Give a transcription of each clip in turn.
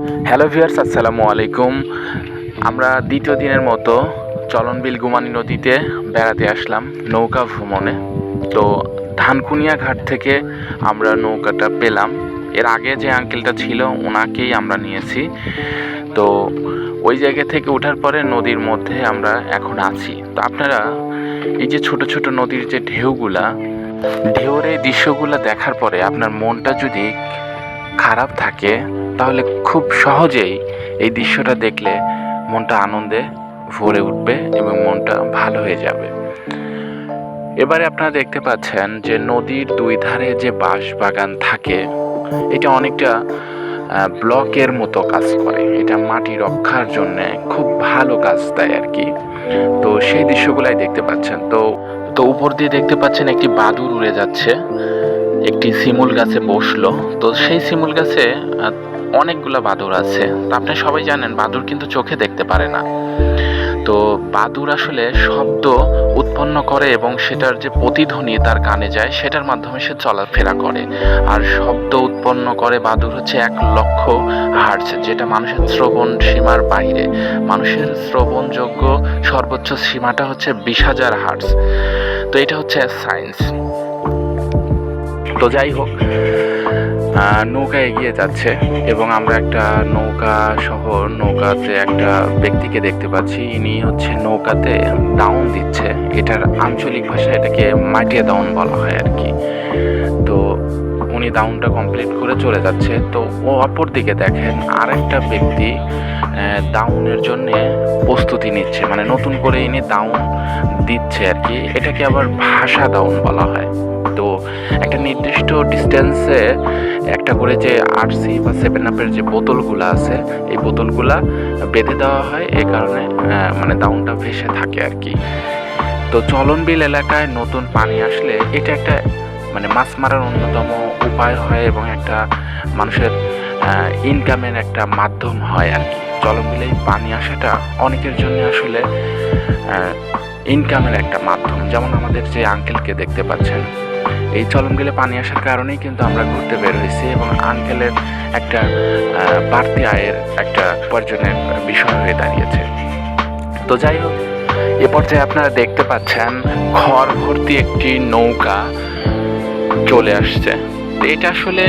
Hello viewers, আসসালামু আলাইকুম। আমরা দ্বিতীয় দিনের মতো চলনবিল গুমানী নদীতে বেড়াতে আসলাম নৌকা ভ্রমণে। তো ধানকুনিয়া ঘাট থেকে আমরা নৌকাটা পেলাম। এর আগে যে আঙ্কেলটা ছিল ওনাকেই আমরা নিয়েছি। তো ওই জায়গা থেকে ওঠার পরে নদীর মধ্যে আমরা এখন আছি। তো আপনারা এই যে ছোট ছোট নদীর যে ঢেউর এই দৃশ্যগুলো দেখার পরে আপনার মনটা যদি খারাপ থাকে তাহলে খুব সহজেই এই দৃশ্যটা দেখলে মনটা আনন্দে ভরে উঠবে এবং মনটা ভালো হয়ে যাবে। এবারে আপনারা দেখতে পাচ্ছেন যে নদীর দুই ধারে যে বাঁশ বাগান থাকে, এটা অনেকটা ব্লকের মতো কাজ করে। এটা মাটি রক্ষার জন্য খুব ভালো কাজ দেয় আর কি। তো সেই দৃশ্যগুলাই দেখতে পাচ্ছেন। তো উপর দিয়ে দেখতে পাচ্ছেন একটি বাদুড় উড়ে যাচ্ছে, একটি শিমুল গাছে বসলো। তো সেই শিমুল গাছে অনেকগুলো বাদুড় আছে। তো আপনি সবাই জানেন বাদুড় কিন্তু চোখে দেখতে পারে না। তো বাদুড় আসলে শব্দ উৎপন্ন করে এবং সেটার যে প্রতিধ্বনি তার কানে যায় সেটার মাধ্যমে সে চলাফেরা করে। আর শব্দ উৎপন্ন করে বাদুড় হচ্ছে 1,00,000 হার্টজ, যেটা মানুষের শ্রবণ সীমার বাইরে। মানুষের শ্রবণযোগ্য সর্বোচ্চ সীমাটা হচ্ছে 20,000 হার্টজ। তো এটা হচ্ছে সায়েন্স। তো যাই হোক, নৌকা এগিয়ে যাচ্ছে এবং আমরা একটা নৌকাতে একটা ব্যক্তিকে দেখতে পাচ্ছি। ইনি হচ্ছে নৌকাতে দাউন দিচ্ছে। এটার আঞ্চলিক ভাষায় এটাকে মাটিয়া দাউন বলা হয় আর কি। তো উনি দাউনটা কমপ্লিট করে চলে যাচ্ছে। তো ও অপর দিকে দেখেন আরেকটা ব্যক্তি দাউনের জন্য প্রস্তুতি নিচ্ছে, মানে নতুন করে ইনি দাউন দিচ্ছে আর কি। এটাকে আবার ভাষা দাউন বলা হয়। তো একটা নির্দিষ্ট ডিস্টেন্সে একটা করে যে আরসি বা 7-আপের যে বোতলগুলো আছে, এই বোতলগুলা বেঁধে দেওয়া হয়। এই কারণে মানে দাউনটা ভেসে থাকে আর কি। তো চলনবিল এলাকায় নতুন পানি আসলে এটা একটা মানে মাছ মারার অন্যতম উপায় হয় এবং একটা মানুষের ইনকামের একটা মাধ্যম হয় আর কি। চলনবিলে পানি আসাটা অনেকের জন্য আসলে ইনকামের একটা মাধ্যম। যেমন আমাদের যে আঙ্কেলকে দেখতে পাচ্ছেন, এই চলনবিলে পানি আসার কারণেই কিন্তু আমরা ঘুরতে বের হয়েছি এবং আঙ্কেলের একটা বাড়তি আয়ের একটা উপার্জনের বিষয় হয়ে দাঁড়িয়েছে। তো যাই হোক, এ পর্যায়ে আপনারা দেখতে পাচ্ছেন খড় ভর্তি একটি নৌকা চলে আসছে। তো এটা আসলে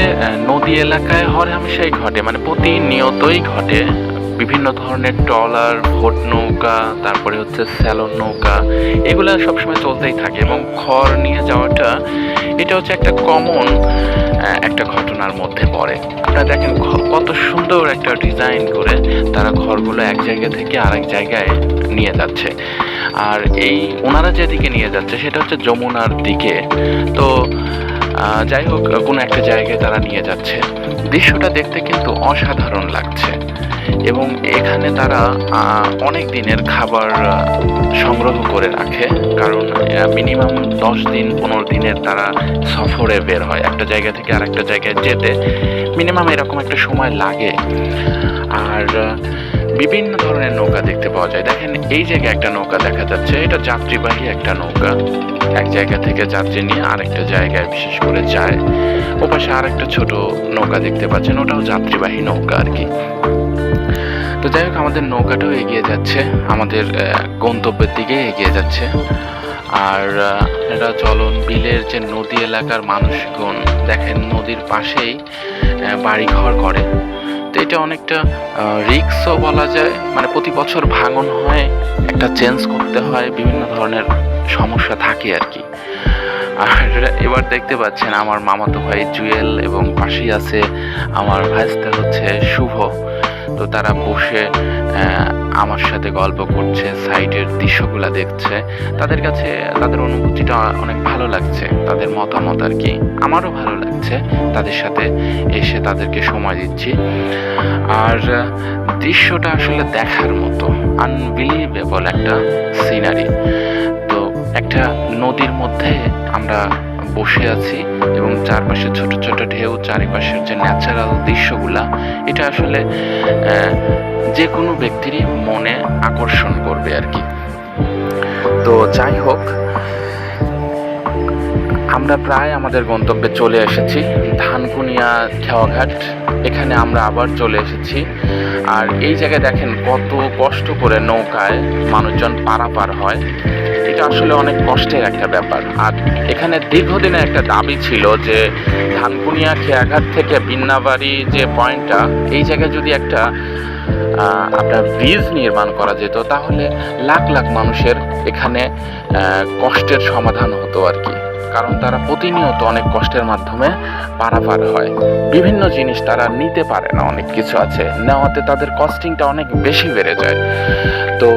নদী এলাকায় হরহামেশাই ঘটে, মানে প্রতিনিয়তই ঘটে। বিভিন্ন ধরনের ট্রলার, ভোট নৌকা, তারপরে হচ্ছে স্যালন নৌকা, এগুলো সবসময় চলতেই থাকে। এবং খড় নিয়ে যাওয়াটা এটা হচ্ছে একটা কমন একটা ঘটনার মধ্যে পড়ে। আপনারা দেখেন কত সুন্দর একটা ডিজাইন করে তারা খড়গুলো এক জায়গা থেকে আরেক জায়গায় নিয়ে যাচ্ছে। আর এই ওনারা যেদিকে নিয়ে যাচ্ছে সেটা হচ্ছে যমুনার দিকে। তো যাই হোক, কোনো একটা জায়গায় তারা নিয়ে যাচ্ছে। দৃশ্যটা দেখতে কিন্তু অসাধারণ লাগছে এবং এখানে তারা অনেক দিনের খাবার সংগ্রহ করে রাখে, কারণ মিনিমাম 10 দিন 15 দিনের তারা সফরে বের হয়। একটা জায়গা থেকে আরেকটা জায়গায় যেতে মিনিমাম এরকম একটা সময় লাগে। আর বিভিন্ন ধরনের নৌকা দেখতে পাওয়া যায়। দেখেন এই জায়গায় একটা নৌকা দেখা যাচ্ছে, এটা যাত্রীবাহী একটা নৌকা। এক জায়গা থেকে যাত্রী নিয়ে আরেকটা জায়গায় বিশেষ করে যায়। ওপাশে আরেকটা ছোট নৌকা দেখতে পাচ্ছেন, ওটাও যাত্রীবাহী নৌকা আর কি। তো যাই হোক, আমাদের নৌকাটাও এগিয়ে যাচ্ছে, আমাদের গন্তব্যের দিকে এগিয়ে যাচ্ছে। আর এটা চলনবিলের যে নদী এলাকার মানুষগণ দেখেন নদীর পাশেই বাড়িঘর করে। তো এটা অনেকটা রিস্কও বলা যায়, মানে প্রতি বছর ভাঙন হয়, একটা চেঞ্জ করতে হয়, বিভিন্ন ধরনের সমস্যা থাকে আর কি। আর এবার দেখতে পাচ্ছেন আমার মামাতো ভাই জুয়েল এবং পাশেই আছে আমার ভাইস্তা হচ্ছে শুভ। তো তারা বসে আমার সাথে গল্প করছে, সাইডের দৃশ্যগুলো দেখছে। তাদের কাছে তাদের অনুভূতিটা অনেক ভালো লাগছে, তাদের মতামত আর কি। আমারও ভালো লাগছে তাদের সাথে এসে তাদেরকে সময় দিচ্ছি। আর দৃশ্যটা আসলে দেখার মতো, আনবিলিভেবল একটা সিনারি। তো একটা নদীর মধ্যে আমরা বসে আছি এবং চারপাশে ছোট ছোট ঢেউ, চারিপাশের যে ন্যাচারাল দৃশ্যগুলা, এটা আসলে যে কোনো ব্যক্তিরই মনে আকর্ষণ করবে আর কি। তো যাই হোক, আমরা প্রায় আমাদের গন্তব্যে চলে এসেছি, ধানকুনিয়া খেওয়াঘাট। এখানে আমরা আবার চলে এসেছি। আর এই জায়গায় দেখেন কত কষ্ট করে নৌকায় মানুষজন পারাপার হয়। এটা আসলে অনেক কষ্টের একটা ব্যাপার। আর এখানে দীর্ঘদিনের একটা দাবি ছিল যে ধানকুনিয়া খেয়াঘাট থেকে বিন্নাবাড়ি যে পয়েন্টটা, এই জায়গায় যদি একটা আপনার ব্রিজ নির্মাণ করা যেত, তাহলে লাখ লাখ মানুষের এখানে কষ্টের সমাধান হতো আর কি। কারণ তারা প্রতিনিয়ত অনেক কষ্টের মাধ্যমে পারাপার হয়। বিভিন্ন জিনিস তারা নিতে পারে না, অনেক কিছু আছে, নেওয়াতে তাদের কস্টিংটা অনেক বেশি বেড়ে যায়। তো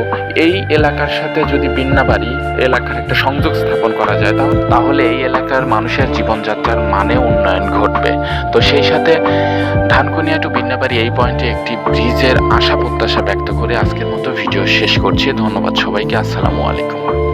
এই এলাকার সাথে যদি বিন্নাবাড়ি এলাকার একটা সংযোগ স্থাপন করা যায়, তাহলে এই এলাকার মানুষের জীবনযাত্রার মানে উন্নয়ন ঘটবে। তো সেই সাথে ধানকুনিয়া টু বিন্নাবাড়ি এই পয়েন্টে একটি ব্রিজের আশা প্রত্যাশা ব্যক্ত করে আজকের মতো ভিডিও শেষ করছি। ধন্যবাদ সবাইকে। আসসালামু আলাইকুম।